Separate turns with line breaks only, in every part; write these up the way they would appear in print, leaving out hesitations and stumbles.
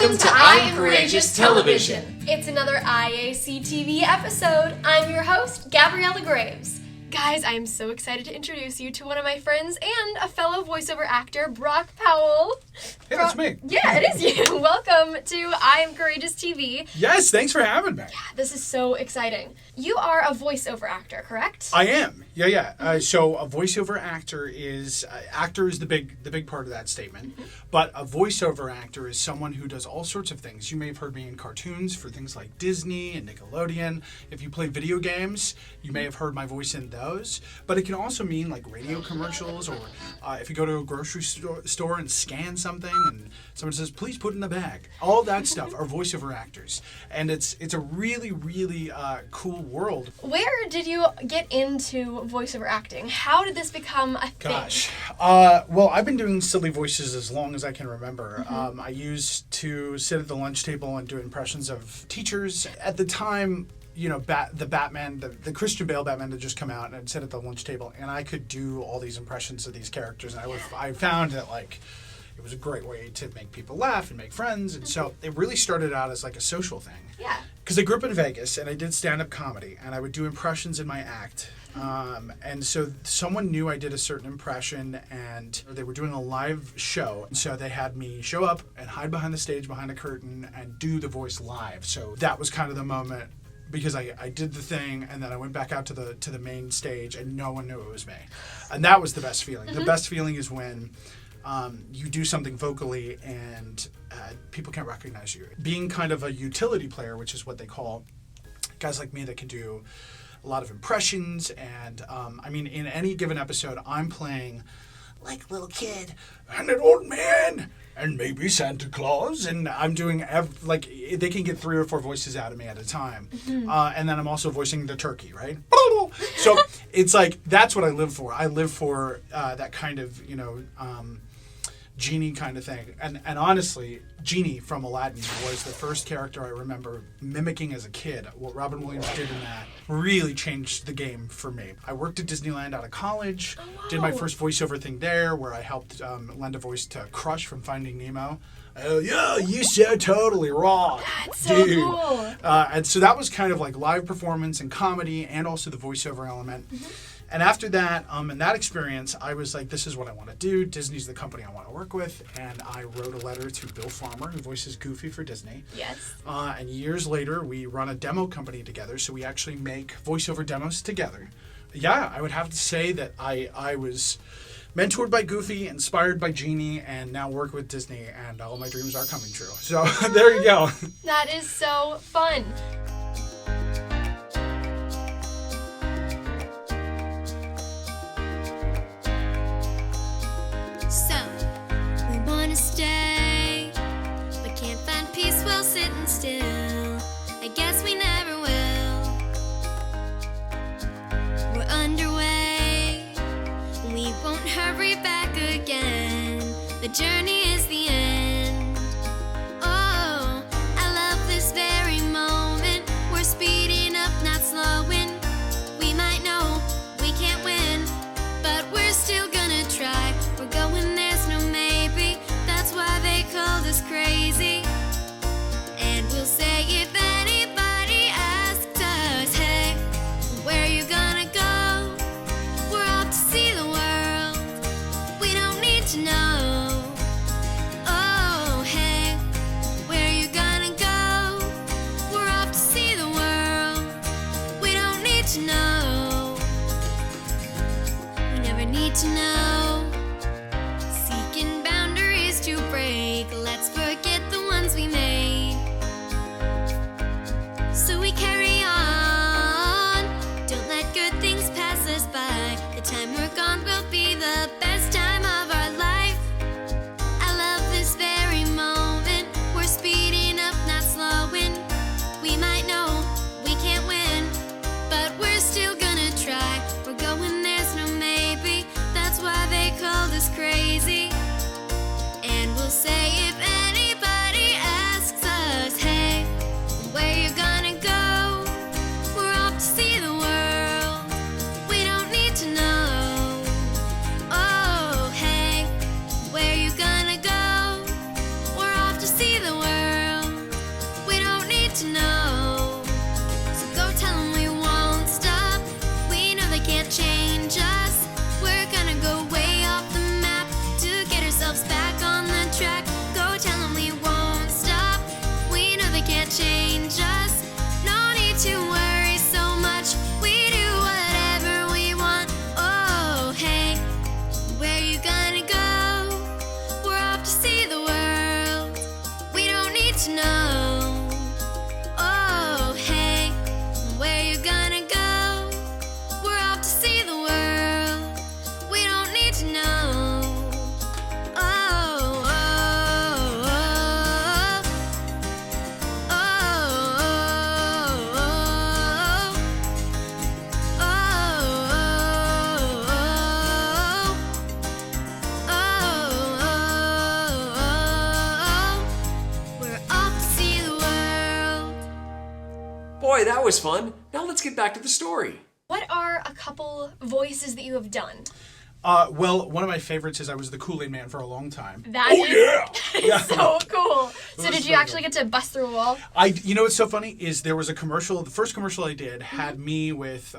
Welcome to I Am Courageous Television.
It's another IAC-TV episode. I'm your host, Gabriella Graves. Guys, I am so excited to introduce you to one of my friends and a fellow voiceover actor, Brock Powell.
Hey, that's me.
Yeah, it is you. Welcome to I Am Courageous TV.
Yes, thanks for having me.
Yeah, this is so exciting. You are a voiceover actor, correct?
I am. Yeah. So a voiceover actor is the big part of that statement. Mm-hmm. But a voiceover actor is someone who does all sorts of things. You may have heard me in cartoons for things like Disney and Nickelodeon. If you play video games, you may have heard my voice in those. But it can also mean like radio commercials, or if you go to a grocery store and scan something and someone says, "Please put it in the bag." All that stuff are voiceover actors, and it's a really cool world.
Where did you get into voiceover acting? How did this become a thing?
Gosh, well, I've been doing silly voices as long as I can remember.
Mm-hmm.
I used to sit at the lunch table and do impressions of teachers. At the time, you know, the Batman, the Christian Bale Batman had just come out, and I'd sit at the lunch table, and I could do all these impressions of these characters, and I found that, like, it was a great way to make people laugh and make friends, and so it really started out as like a social thing.
Yeah.
Because I grew up in Vegas, and I did stand-up comedy, and I would do impressions in my act. And so someone knew I did a certain impression, and they were doing a live show. And so they had me show up and hide behind the stage, behind a curtain, and do the voice live. So that was kind of the moment, because I did the thing, and then I went back out to the main stage, and no one knew it was me. And that was the best feeling. Mm-hmm. The best feeling is when you do something vocally and people can't recognize you. Being kind of a utility player, which is what they call guys like me that can do a lot of impressions, and I mean, in any given episode, I'm playing like little kid and an old man and maybe Santa Claus, and I'm doing like they can get 3 or 4 voices out of me at a time. Mm-hmm. And then I'm also voicing the turkey, right? So it's like that's what I live for. I live for that kind of, you know, genie kind of thing. And honestly, Genie from Aladdin was the first character I remember mimicking as a kid. What Robin Williams did in that really changed the game for me. I worked at Disneyland out of college, did my first voiceover thing there, where I helped lend a voice to Crush from Finding Nemo. Oh, yeah, you so totally wrong,
That's so
dude.
Cool.
And so that was kind of like live performance and comedy, and also the voiceover element. Mm-hmm. And after that, in that experience, I was like, this is what I want to do. Disney's the company I want to work with. And I wrote a letter to Bill Farmer, who voices Goofy for Disney.
Yes.
And years later, we run a demo company together, so we actually make voiceover demos together. Yeah, I would have to say that I was mentored by Goofy, inspired by Genie, and now work with Disney, and all my dreams are coming true. So there you go.
That is so fun.
Stay, but can't find peace while sitting still. I guess we never will. We're underway, we won't hurry back again. The journey is the end. Oh, I love this very moment. We're speeding up, not slowing. We might know we can't win, but we're still gonna try. We're going, there's no maybe. That's why they called us crazy. And we'll say if anybody asked us, hey, where you gonna go? We're off to see the world. We don't need to know. to know. So go tell them we won't stop. We know they can't change us. We're gonna go way off the map to get ourselves back on the track. Go tell them we won't stop. We know they can't change us. No need to worry so much. We do whatever we want. Oh, hey, where you gonna go? We're off to see the world. We don't need to know. Oh, hey, where you gonna go? We're off to see the world. We don't need to know. Oh, oh, oh, oh, we're off to see the world.
Boy, that was fun. Now let's get back to the story.
What are a couple voices that you have done?
Well, one of my favorites is I was the Kool-Aid Man for a long time.
That is so cool. So did you actually get to bust through a wall?
You know what's so funny is there was a commercial. The first commercial I did had me with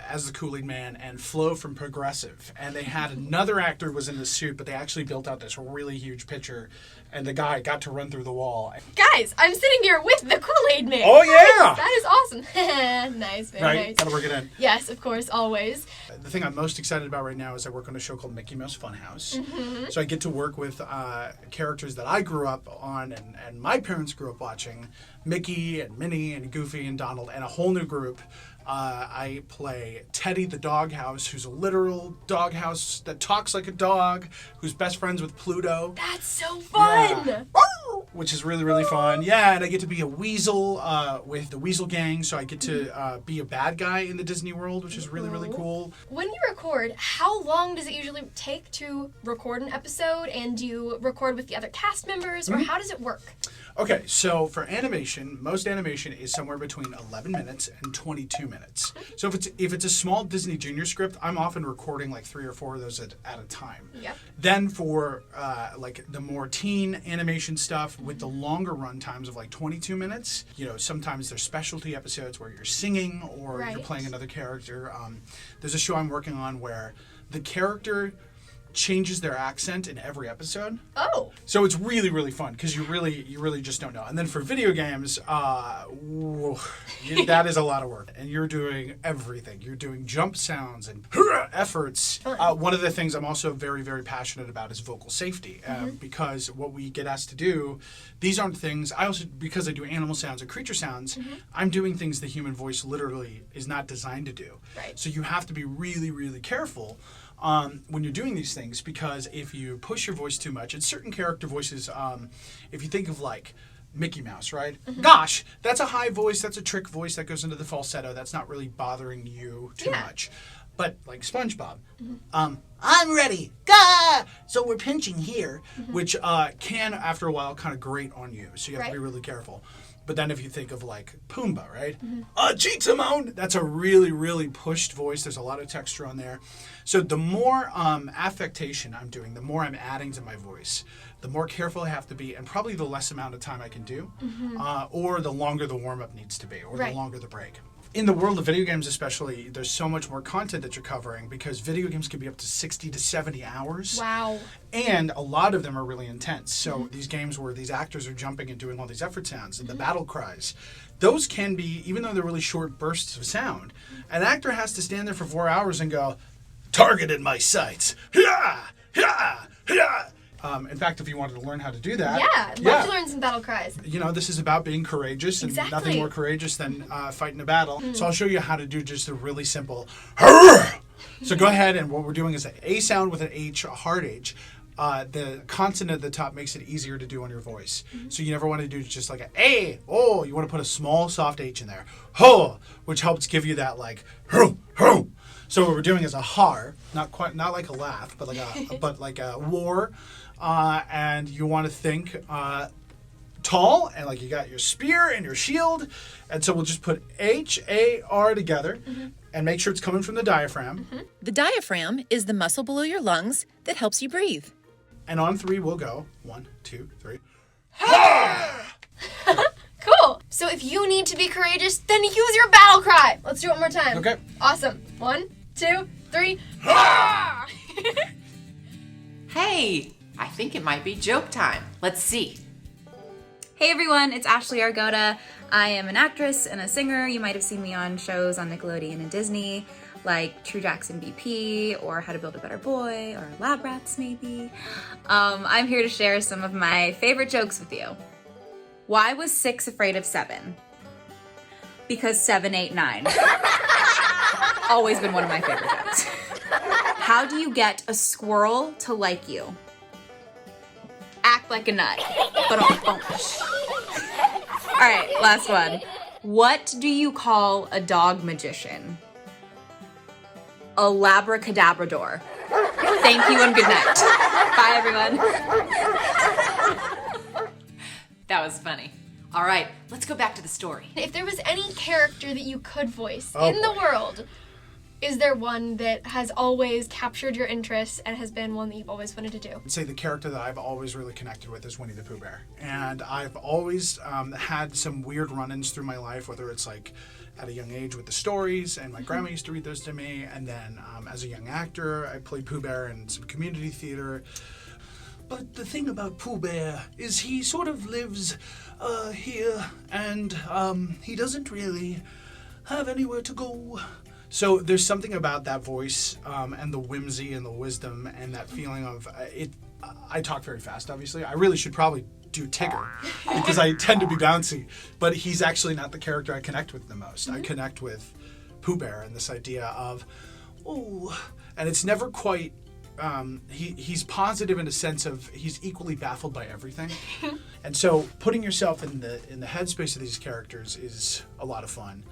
as the Kool-Aid Man and Flo from Progressive, and they had another actor was in the suit, but they actually built out this really huge picture, and the guy got to run through the wall.
Guys, I'm sitting here with the Kool-Aid Man.
Oh yeah,
That is awesome. Nice, very
right.
nice.
Gotta work it in.
Yes, of course, always.
The thing I'm most excited about right now is I work on a show called Mickey Mouse Funhouse.
Mm-hmm.
So I get to work with characters that I grew up on and my parents grew up watching. Mickey and Minnie and Goofy and Donald and a whole new group. I play Teddy the doghouse, who's a literal doghouse that talks like a dog, who's best friends with Pluto.
That's so fun.
Yeah. Which is really, really fun. Yeah, and I get to be a weasel with the Weasel Gang, so I get to be a bad guy in the Disney World, which is really, really cool.
When you record, how long does it usually take to record an episode? And do you record with the other cast members, or how does it work?
Okay, so for animation, most animation is somewhere between 11 minutes and 22 minutes. So if it's a small Disney Junior script, I'm often recording like 3 or 4 of those at a time.
Yep.
Then for like the more teen animation stuff with the longer run times of like 22 minutes, you know, sometimes there's specialty episodes where you're singing or you're playing another character. There's a show I'm working on where the character changes their accent in every episode.
Oh.
So it's really, really fun because you really just don't know. And then for video games, that is a lot of work. And you're doing everything. You're doing jump sounds and efforts. One of the things I'm also very, very passionate about is vocal safety because what we get asked to do, these aren't things, because I do animal sounds and creature sounds, I'm doing things the human voice literally is not designed to do.
Right.
So you have to be really, really careful when you're doing these things, because if you push your voice too much, it's certain character voices, if you think of like Mickey Mouse, right? Gosh, that's a high voice, that's a trick voice that goes into the falsetto, that's not really bothering you too much. But like SpongeBob, I'm ready, gah! So we're pinching here, which can after a while kind of grate on you, so you have to be really careful. But then if you think of like Pumbaa, right? Gee, Timon! That's a really, really pushed voice. There's a lot of texture on there. So the more affectation I'm doing, the more I'm adding to my voice, the more careful I have to be, and probably the less amount of time I can do, or the longer the warm-up needs to be, or the longer the break. In the world of video games especially, there's so much more content that you're covering because video games can be up to 60 to 70 hours.
Wow.
And a lot of them are really intense. So these games where these actors are jumping and doing all these effort sounds and the battle cries, those can be, even though they're really short bursts of sound, an actor has to stand there for 4 hours and go, targeted my sights. Yeah, yeah, yeah. In fact, if you wanted to learn how to do that.
Yeah, I'd love to learn some battle cries.
You know, this is about being courageous, and nothing more courageous than fighting a battle. So I'll show you how to do just a really simple So go ahead, and what we're doing is an A sound with an H, a hard H. The consonant at the top makes it easier to do on your voice. So you never want to do just like an A, oh, you want to put a small soft H in there. Ho, which helps give you that like, ho, ho. So what we're doing is a har, not like a laugh, but like a war. And you want to think tall, and like you got your spear and your shield. And so we'll just put H-A-R together and make sure it's coming from the diaphragm.
The diaphragm is the muscle below your lungs that helps you breathe.
And on 3, we'll go 1, 2, 3.
Cool. So if you need to be courageous, then use your battle cry. Let's do it one more time.
Okay.
Awesome. 1, 2, 3.
Hey, I think it might be joke time. Let's see.
Hey everyone, it's Ashley Argota. I am an actress and a singer. You might have seen me on shows on Nickelodeon and Disney, like True Jackson BP, or How to Build a Better Boy, or Lab Rats maybe. I'm here to share some of my favorite jokes with you. Why was 6 afraid of 7? Because 7, 8, 9. Always been one of my favorite jokes. How do you get a squirrel to like you? Act like a nut. But All right, last one. What do you call a dog magician? A labracadabrador. Thank you and good night. Bye, everyone.
That was funny. All right, let's go back to the story.
If there was any character that you could voice
Oh,
in the
boy.
world, is there one that has always captured your interest and has been one that you've always wanted to do?
I'd say the character that I've always really connected with is Winnie the Pooh Bear. And I've always had some weird run-ins through my life, whether it's like at a young age with the stories, and my grandma used to read those to me, and then as a young actor, I played Pooh Bear in some community theater. But the thing about Pooh Bear is he sort of lives here, and he doesn't really have anywhere to go. So there's something about that voice and the whimsy and the wisdom and that feeling of it. I talk very fast, obviously. I really should probably do Tigger because I tend to be bouncy. But he's actually not the character I connect with the most. I connect with Pooh Bear and this idea of, oh, and it's never quite. He's positive in a sense of he's equally baffled by everything, and so putting yourself in the headspace of these characters is a lot of fun.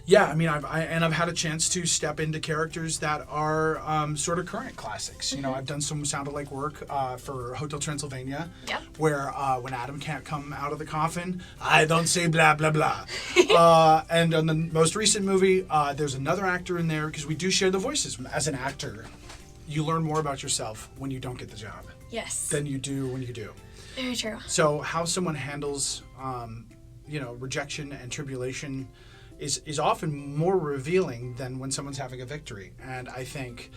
Yeah, I mean, I've had a chance to step into characters that are sort of current classics. You know, I've done some sound-alike work for Hotel Transylvania, where when Adam can't come out of the coffin, I don't say blah, blah, blah. And on the most recent movie, there's another actor in there, because we do share the voices. As an actor, you learn more about yourself when you don't get the job
Yes.
than you do when you do.
Very true.
So how someone handles, rejection and tribulation is often more revealing than when someone's having a victory. And I think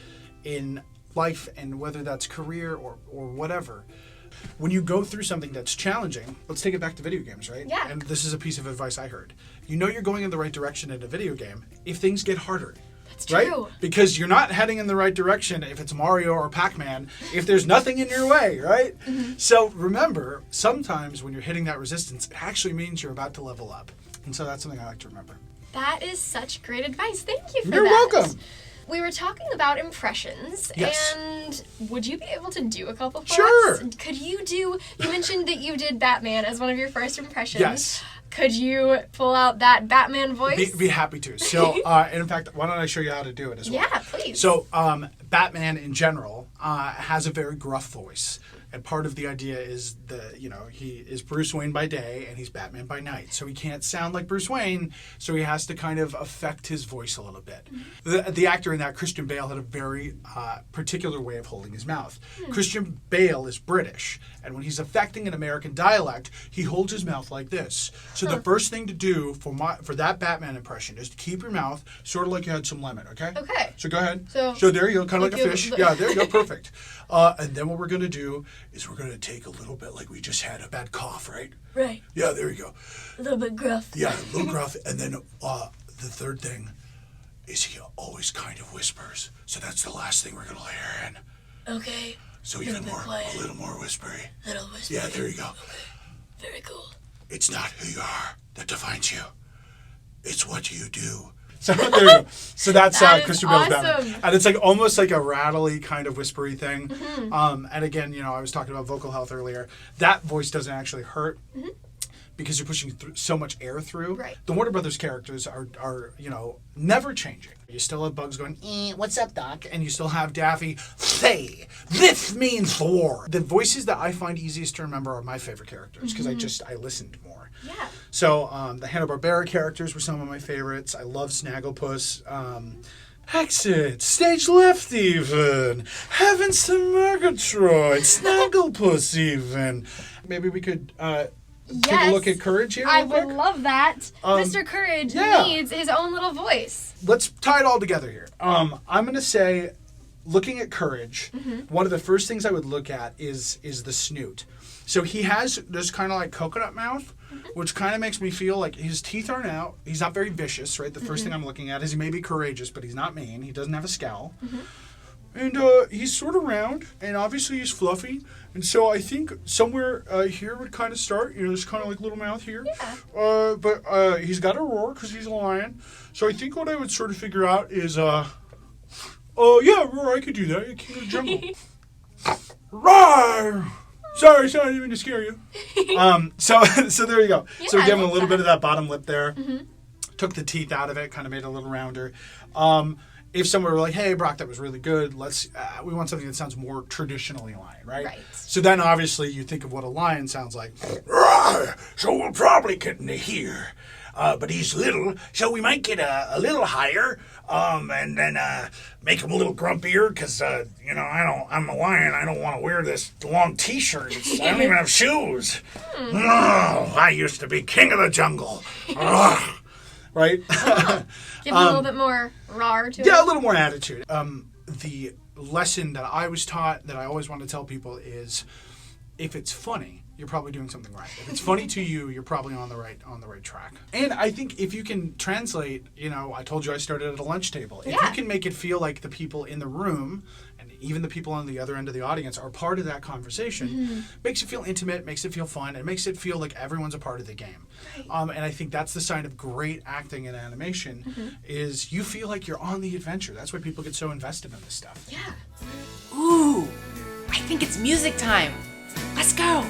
in life, and whether that's career or whatever, when you go through something that's challenging, let's take it back to video games, right?
Yeah.
And this is a piece of advice I heard. You know you're going in the right direction in a video game if things get harder.
That's
Right?
true.
Because you're not heading in the right direction if it's Mario or Pac-Man, if there's nothing in your way, right? So remember, sometimes when you're hitting that resistance, it actually means you're about to level up. And so that's something I like to remember.
That is such great advice. Thank you for
You're
that.
welcome.
We were talking about impressions,
Yes.
and would you be able to do a couple for
Sure.
us? Could you mentioned that you did Batman as one of your first impressions.
Yes.
Could you pull out that Batman voice?
Be happy to. So, and in fact, why don't I show you how to do it as well?
Yeah, please.
So, Batman in general has a very gruff voice. And part of the idea is he is Bruce Wayne by day and he's Batman by night. So he can't sound like Bruce Wayne, so he has to kind of affect his voice a little bit. The actor in that, Christian Bale, had a very particular way of holding his mouth. Christian Bale is British, and when he's affecting an American dialect, he holds his mouth like this. So the first thing to do for that Batman impression is to keep your mouth sort of like you had some lemon, okay?
Okay.
So go ahead.
So
there you go, kind of like a fish. Yeah, there you go, perfect. And then what we're going to do is we're going to take a little bit like we just had a bad cough, right?
Right.
Yeah, there you go.
A little bit gruff.
Yeah, a little gruff. And then the third thing is he always kind of whispers. So that's the last thing we're going to layer in.
Okay.
So even more, a little more whispery.
Little whisper.
Yeah, there you go.
Very cool.
It's not who you are that defines you. It's what you do. So there you go. So that's
That is
Christian Bale's Batman.
awesome.
And it's like almost like a rattly kind of whispery thing. And again, I was talking about vocal health earlier. That voice doesn't actually hurt because you're pushing so much air through.
Right.
The Warner Brothers characters are never changing. You still have Bugs going, what's up, Doc? And you still have Daffy, say, this means war. The voices that I find easiest to remember are my favorite characters because I listened more.
Yeah.
So the Hanna-Barbera characters were some of my favorites. I love Snagglepuss. Exit, stage left even. Heavens to Murgatroyd, Snagglepuss even. Maybe we could take a look at Courage here?
I
real quick?
would love that. Mr. Courage needs his own little voice.
Let's tie it all together here. I'm going to say, looking at Courage, one of the first things I would look at is the snoot. So he has this kind of like coconut mouth, which kind of makes me feel like his teeth aren't out. He's not very vicious, right? The first thing I'm looking at is he may be courageous, but he's not mean. He doesn't have a scowl. And he's sort of round, and obviously he's fluffy. And so I think somewhere here would kind of start, this kind of like little mouth here. Yeah. But he's got a roar because he's a lion. So I think what I would sort of figure out is, roar, I could do that. King of the jungle. Roar! Sorry, I didn't mean to scare you. So there you go. Yeah, so we gave him a little bit of that bottom lip there. Took the teeth out of it, kind of made it a little rounder. If someone were like, hey, Brock, that was really good, we want something that sounds more traditionally lion, right? Right. So then obviously you think of what a lion sounds like. So we'll probably get into here. But he's little, so we might get a little higher, and then make him a little grumpier, because, I'm a lion, I don't want to wear this long t-shirt. I don't even have shoes. Oh, I used to be king of the jungle. Right?
Give him a little bit more roar to it.
Yeah, a little more attitude. The lesson that I was taught that I always want to tell people is, if it's funny, you're probably doing something right. If it's funny to you, you're probably on the right track. And I think if you can translate, I told you I started at a lunch table. If you can make it feel like the people in the room and even the people on the other end of the audience are part of that conversation, makes it feel intimate, makes it feel fun, and makes it feel like everyone's a part of the game. Right. And I think that's the sign of great acting and animation is you feel like you're on the adventure. That's why people get so invested in this stuff.
Yeah.
Ooh, I think it's music time. Let's go.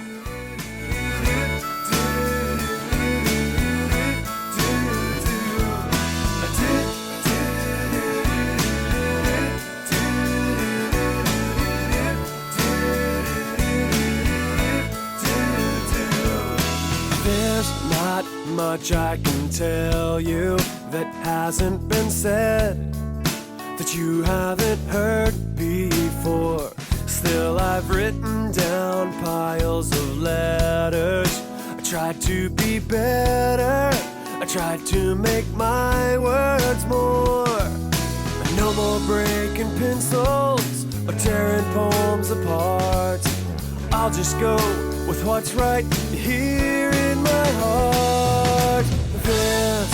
There's not much I can tell you that hasn't been said, that you haven't heard before. Still, I've written down piles of letters. I tried to be better. I tried to make my words more. No more breaking pencils or tearing poems apart. I'll just go with what's right here in my heart. This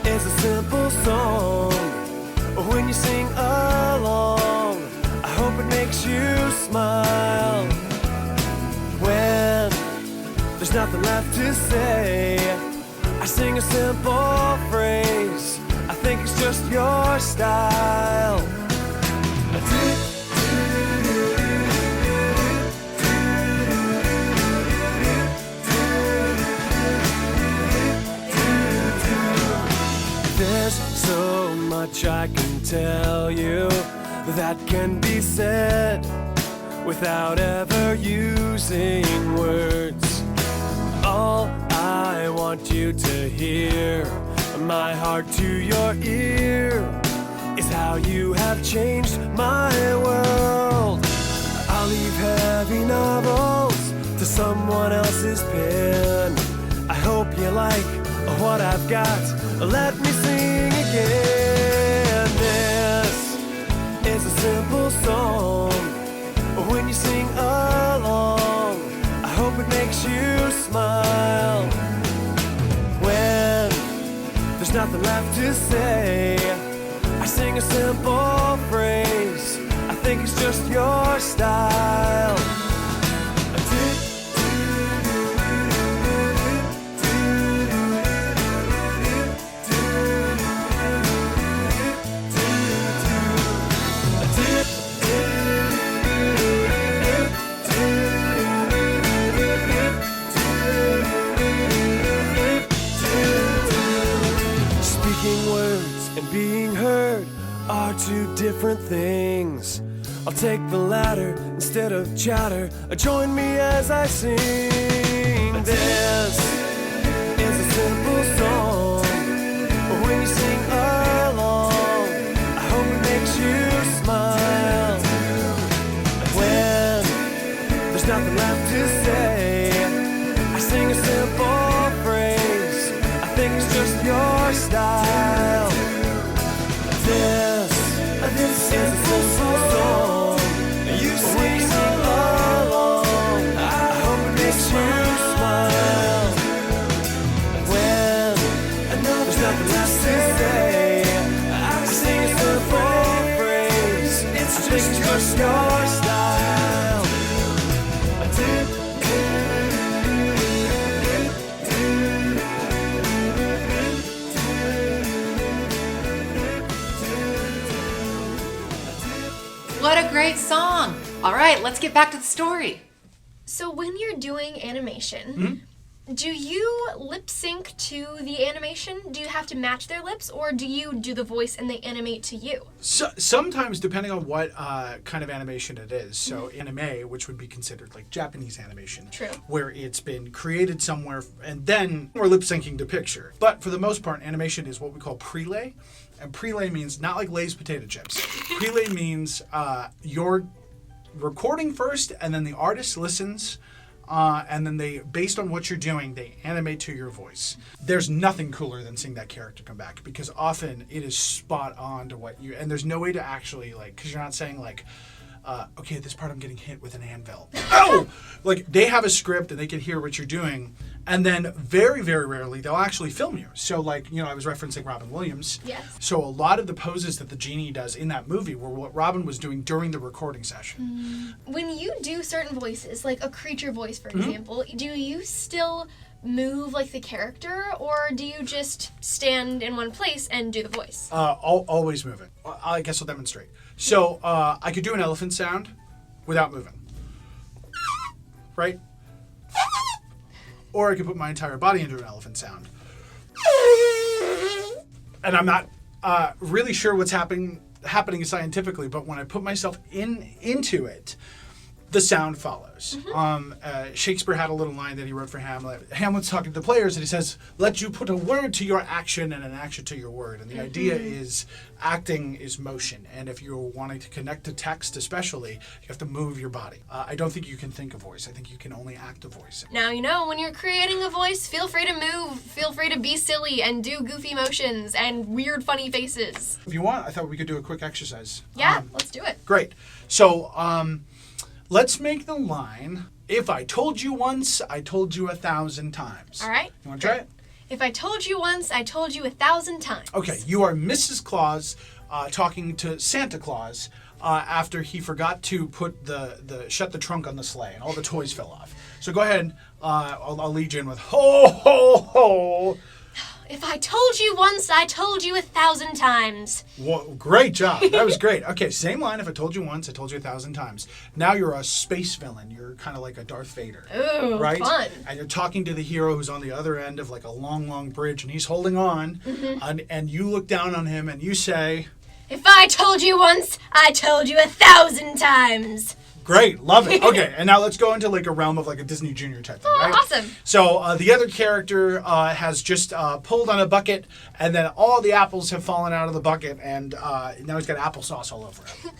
is a simple song. When you sing along, I hope it makes you smile. When there's nothing left to say, I sing a simple phrase. I think it's just your style. There's so much I can tell you that can be said without ever using words. All I want you to hear, my heart to your ear, is how you have changed my world. I'll leave heavy novels to someone else's pen. I hope you like what I've got. Let me sing again. This is a simple song. When you sing along, I hope it makes you smile. When there's nothing left to say, I sing a simple phrase. I think it's just your style. And being heard are two different things. I'll take the latter instead of chatter. Join me as I sing. This is a simple song. When you sing along, I hope it makes you smile. When there's nothing left to say, I sing a
What a great song. All right, let's get back to the story.
So when you're doing animation, do you lip sync to the animation? Do you have to match their lips, or do you do the voice and they animate to you?
So, sometimes, depending on what kind of animation it is. So anime, which would be considered like Japanese animation,
True.
where it's been created somewhere and then we're lip syncing to picture. But for the most part, animation is what we call prelay. And prelay means not like Lay's potato chips. Prelay means you're recording first, and then the artist listens, and then they, based on what you're doing, they animate to your voice. There's nothing cooler than seeing that character come back, because often it is spot on to what you, and there's no way to actually, like, because you're not saying like, okay, this part I'm getting hit with an anvil. Oh! Like, they have a script and they can hear what you're doing, and then very, very rarely they'll actually film you. So, like, I was referencing Robin Williams.
Yes.
So a lot of the poses that the genie does in that movie were what Robin was doing during the recording session.
When you do certain voices, like a creature voice, for example, do you still move like the character, or do you just stand in one place and do the voice?
Always moving. I guess I'll demonstrate. So I could do an elephant sound without moving. Right? Or I could put my entire body into an elephant sound. And I'm not really sure what's happening scientifically, but when I put myself into it, the sound follows. Shakespeare had a little line that he wrote for Hamlet. Hamlet's talking to the players and he says, let you put a word to your action and an action to your word. And the idea is acting is motion. And if you're wanting to connect to text especially, you have to move your body. I don't think you can think a voice. I think you can only act a voice.
Now, when you're creating a voice, feel free to move, feel free to be silly and do goofy motions and weird funny faces.
If you want, I thought we could do a quick exercise.
Yeah, let's do it.
Great. So, let's make the line, if I told you once, I told you 1,000 times.
All right.
You want to try it?
If I told you once, I told you 1,000 times.
Okay, you are Mrs. Claus talking to Santa Claus after he forgot to put shut the trunk on the sleigh and all the toys fell off. So go ahead, I'll lead you in with ho, ho, ho.
If I told you once, I told you 1,000 times.
Whoa, great job. That was great. Okay, same line. If I told you once, I told you 1,000 times. Now you're a space villain. You're kind of like a Darth Vader.
Ooh,
right?
Fun.
And you're talking to the hero who's on the other end of like a long, long bridge, and he's holding on. And you look down on him and you say,
if I told you once, I told you 1,000 times.
Great, love it. Okay, and now let's go into like a realm of like a Disney Junior type thing, right?
Awesome.
So the other character has just pulled on a bucket, and then all the apples have fallen out of the bucket, and now he's got applesauce all over him.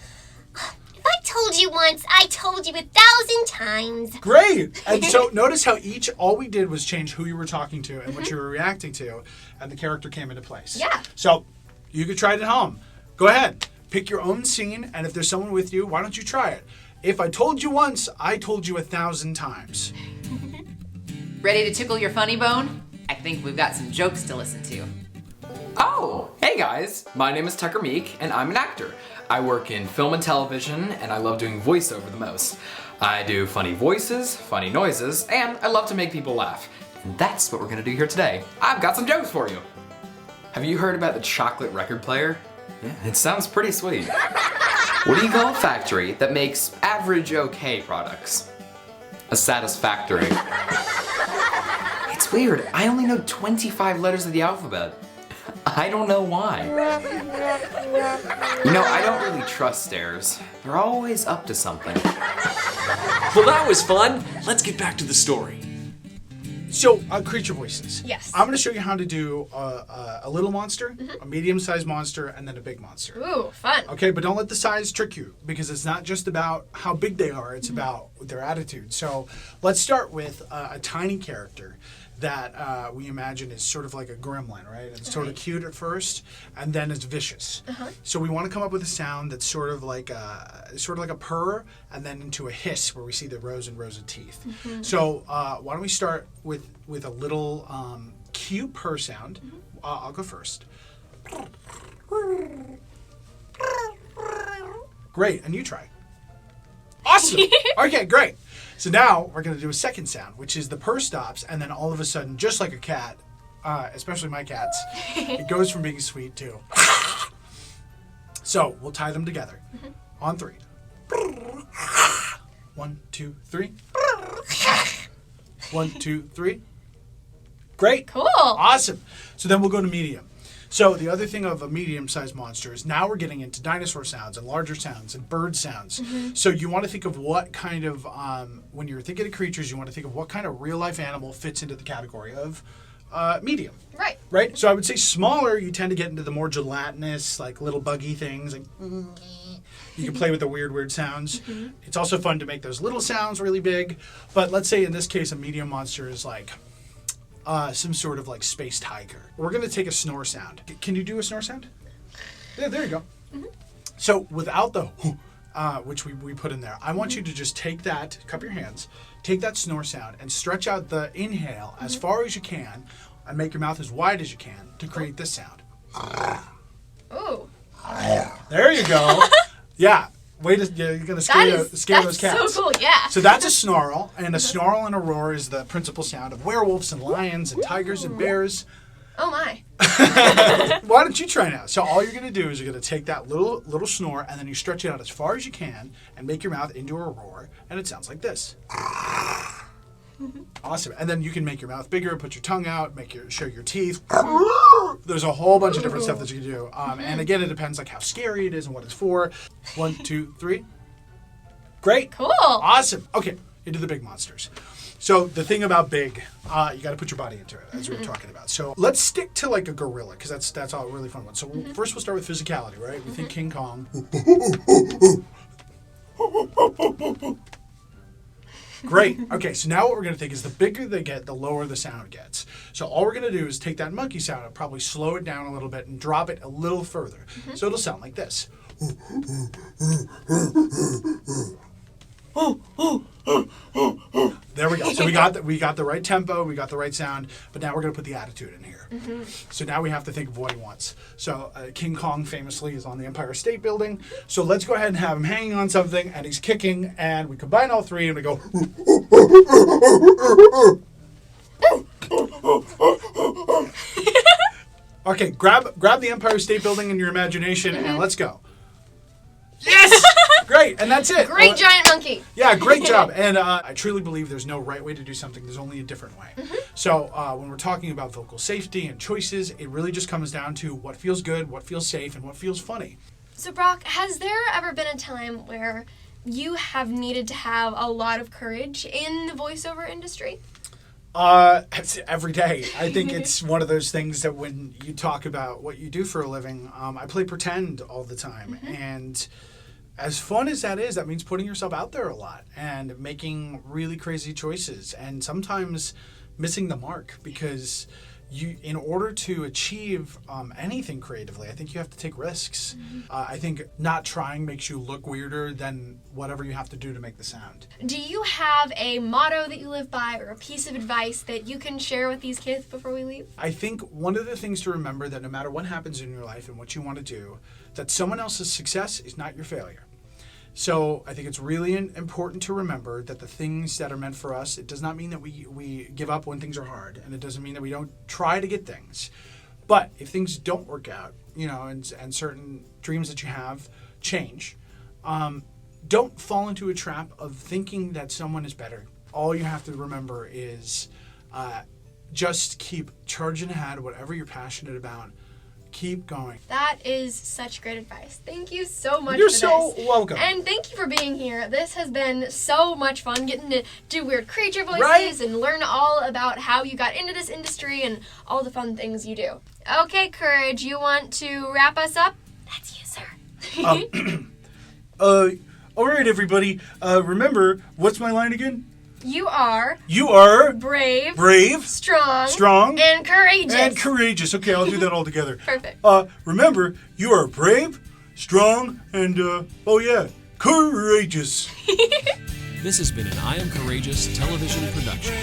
If I told you once, I told you 1,000 times.
Great. And so notice how all we did was change who you were talking to and what you were reacting to, and the character came into place.
Yeah.
So you could try it at home. Go ahead. Pick your own scene, and if there's someone with you, why don't you try it? If I told you once, I told you 1,000 times.
Ready to tickle your funny bone? I think we've got some jokes to listen to.
Oh, hey guys, my name is Tucker Meek and I'm an actor. I work in film and television and I love doing voiceover the most. I do funny voices, funny noises, and I love to make people laugh. And that's what we're gonna do here today. I've got some jokes for you. Have you heard about the chocolate record player? Yeah, it sounds pretty sweet. What do you call a factory that makes average okay products? A satisfactory. It's weird, I only know 25 letters of the alphabet. I don't know why. I don't really trust stares. They're always up to something.
Well, that was fun. Let's get back to the story.
So, creature voices.
Yes.
I'm going to show you how to do a little monster, a medium-sized monster, and then a big monster.
Ooh, fun.
Okay, but don't let the size trick you, because it's not just about how big they are, it's about their attitude. So let's start with a tiny character that we imagine is sort of like a gremlin, right? It's sort of cute at first, and then it's vicious. So we want to come up with a sound that's sort of like a purr, and then into a hiss where we see the rows and rows of teeth. So why don't we start with a little cute purr sound? I'll go first. Great, and you try. Awesome. Okay, great. So now we're going to do a second sound, which is the purr stops, and then all of a sudden, just like a cat, especially my cats, it goes from being sweet to. So we'll tie them together on 3. 1, 2, 3. 1, 2, 3. Great.
Cool.
Awesome. So then we'll go to medium. So the other thing of a medium-sized monster is now we're getting into dinosaur sounds and larger sounds and bird sounds. So you want to think of what kind of, when you're thinking of creatures, you want to think of what kind of real-life animal fits into the category of medium.
Right.
Right? So I would say smaller, you tend to get into the more gelatinous, like little buggy things. Like, you can play with the weird sounds. It's also fun to make those little sounds really big. But let's say in this case, a medium monster is like some sort of like space tiger. We're going to take a snore sound. Can you do a snore sound? Yeah, there you go. So without the which we put in there, I want you to just take that, cup your hands, take that snore sound and stretch out the inhale as far as you can and make your mouth as wide as you can to create this sound.
Ooh.
There you go. Yeah. You're going to scare those cats.
That's so cool, yeah.
So that's a snarl, and a snarl and a roar is the principal sound of werewolves and lions and tigers and bears.
Oh my.
Why don't you try now? So all you're going to do is you're going to take that little snore, and then you stretch it out as far as you can and make your mouth into a roar, and it sounds like this. Awesome. And then you can make your mouth bigger, put your tongue out, show your teeth. There's a whole bunch of different stuff that you can do. And again, it depends like how scary it is and what it's for. 1, 2, 3. Great.
Cool.
Awesome. Okay, into the big monsters. So the thing about big, you got to put your body into it, as we were talking about. So let's stick to like a gorilla, because that's all a really fun one. So first we'll start with physicality, right? We think King Kong. Great. Okay, so now what we're going to think is the bigger they get, the lower the sound gets. So all we're going to do is take that monkey sound and probably slow it down a little bit and drop it a little further. So it'll sound like this. There we go. So we got the right tempo, we got the right sound, but now we're going to put the attitude in here. So now we have to think of what he wants. So King Kong famously is on the Empire State Building. So let's go ahead and have him hanging on something, and he's kicking, and we combine all three, and we go. Okay, grab the Empire State Building in your imagination, and let's go. Yes! Great, and that's it.
Great giant monkey.
Yeah, great job. And I truly believe there's no right way to do something. There's only a different way. So when we're talking about vocal safety and choices, it really just comes down to what feels good, what feels safe, and what feels funny.
So Brock, has there ever been a time where you have needed to have a lot of courage in the voiceover industry?
It's every day. I think it's one of those things that when you talk about what you do for a living, I play pretend all the time. And as fun as that is, that means putting yourself out there a lot and making really crazy choices and sometimes missing the mark, because in order to achieve anything creatively, I think you have to take risks. I think not trying makes you look weirder than whatever you have to do to make the sound.
Do you have a motto that you live by or a piece of advice that you can share with these kids before we leave?
I think one of the things to remember that no matter what happens in your life and what you want to do, that someone else's success is not your failure. So I think it's really important to remember that the things that are meant for us, it does not mean that we give up when things are hard, and it doesn't mean that we don't try to get things. But if things don't work out, and certain dreams that you have change, don't fall into a trap of thinking that someone is better. All you have to remember is just keep charging ahead, whatever you're passionate about. Keep going.
That is such great advice. Thank you so much
You're
for
so
this.
welcome.
And thank you for being here. This has been so much fun getting to do weird creature voices and learn all about how you got into this industry and all the fun things you do. Okay, Courage, you want to wrap us up? That's you, sir.
All right, everybody. Remember, what's my line again?
You are
brave, strong,
and
courageous. Okay, I'll do that all together.
Perfect.
Remember, you are brave, strong, and courageous.
This has been an I Am Courageous television production.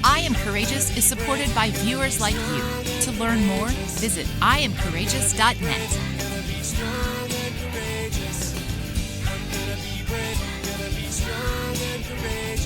I Am Courageous is supported by viewers like you. To learn more, visit IamCourageous.net.
strong and courageous.